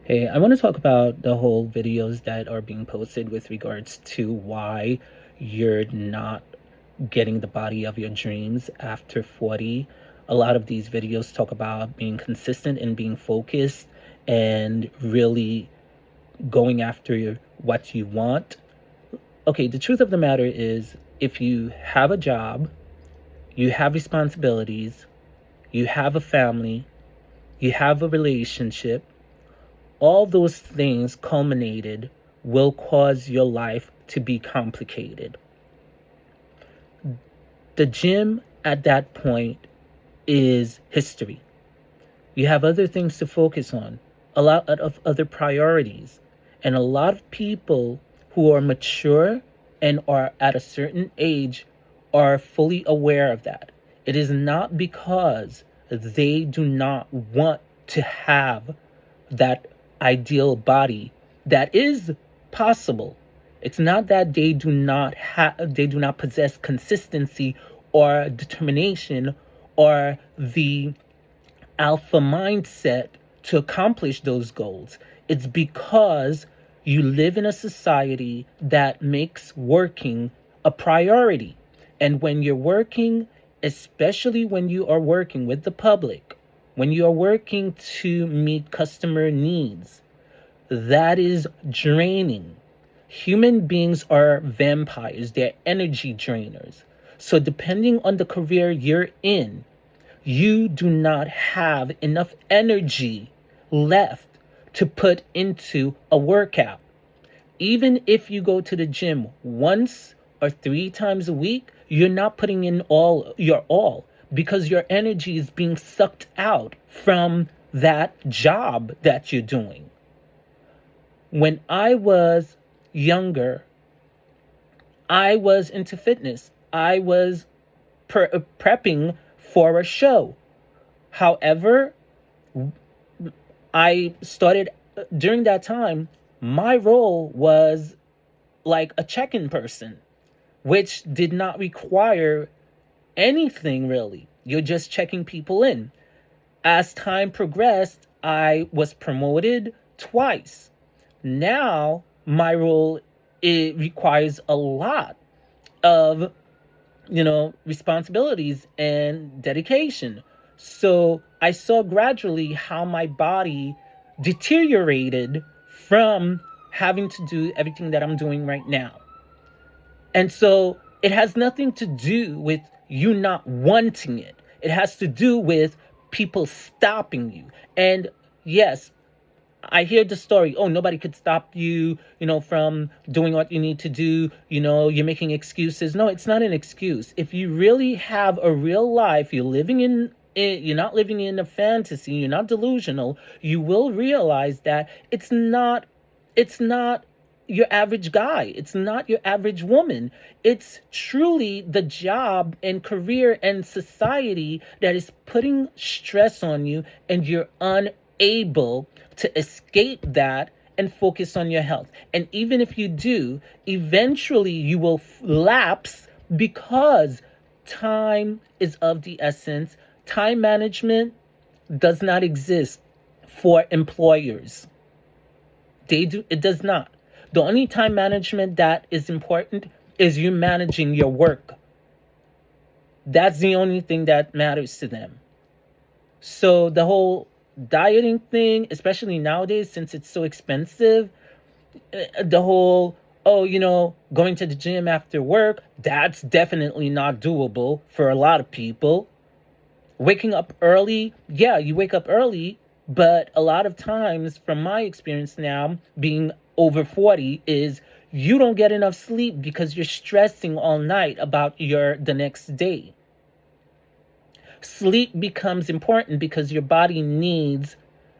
Hey, I want to talk about the whole videos that are being posted with regards to why you're not getting the body of your dreams after 40. A lot of these videos talk about being consistent and being focused and really going after what you want. Okay, the truth of the matter is if you have a job, you have responsibilities, you have a family, you have a relationship, all those things culminated will cause your life to be complicated. The gym at that point is history. You have other things to focus on, a lot of other priorities. And a lot of people who are mature and are at a certain age are fully aware of that. It is not because they do not want to have that ideal body that is possible. It's not that they do not possess consistency or determination or the alpha mindset to accomplish those goals. It's because you live in a society that makes working a priority. And when you're working, especially when you are working with the public, when you are working to meet customer needs, that is draining. Human beings are vampires, they're energy drainers. So, depending on the career you're in, you do not have enough energy left to put into a workout. Even if you go to the gym once or three times a week, you're not putting in all because your energy is being sucked out from that job that you're doing. When I was younger, I was into fitness. I was prepping for a show. However, I started during that time, my role was like a check in person, which did not require anything really. You're just checking people in. As time progressed, I was promoted twice. Now, my role, it requires a lot of responsibilities and dedication. So I saw gradually how my body deteriorated from having to do everything that I'm doing right now. And so it has nothing to do with you not wanting it. It has to do with people stopping you. And yes, I hear the story. Oh, nobody could stop you, from doing what you need to do. You're making excuses. No, it's not an excuse. If you really have a real life, you're not living in a fantasy, you're not delusional, you will realize that it's not your average guy. It's not your average woman. It's truly the job and career and society that is putting stress on you, and you're unable to escape that and focus on your health. And even if you do, eventually you will lapse because time is of the essence. Time management does not exist for employers. It does not. The only time management that is important is you managing your work. That's the only thing that matters to them. So the whole dieting thing, especially nowadays since it's so expensive, the whole, oh, going to the gym after work, that's definitely not doable for a lot of people. Waking up early, yeah, you wake up early, but a lot of times, from my experience now, being over 40, is you don't get enough sleep because you're stressing all night about the next day. Sleep becomes important because your body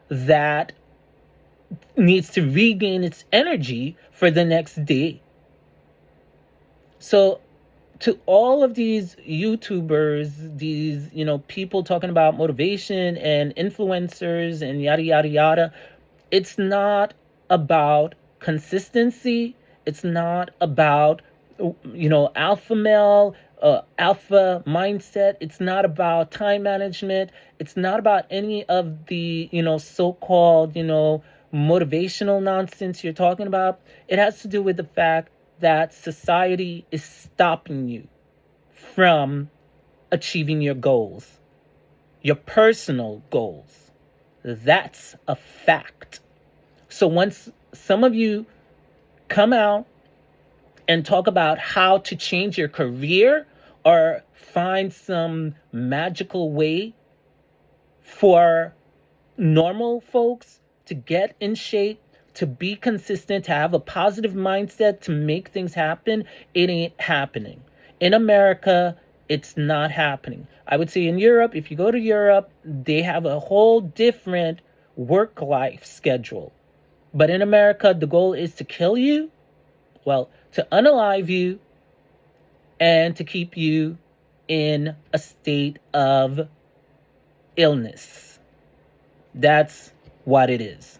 that needs to regain its energy for the next day. So to all of these YouTubers, these, people talking about motivation and influencers and yada, yada, yada, it's not about consistency. It's not about, alpha male, alpha mindset. It's not about time management. It's not about any of the, so-called, motivational nonsense you're talking about, it has to do with the fact that society is stopping you from achieving your goals, your personal goals. That's a fact. So once some of you come out and talk about how to change your career or find some magical way for normal folks to get in shape, to be consistent, to have a positive mindset, to make things happen, it ain't happening. In America, it's not happening. I would say in Europe, if you go to Europe, they have a whole different work life schedule. But in America, the goal is to kill you, well, to unalive you, and to keep you in a state of illness. That's what it is.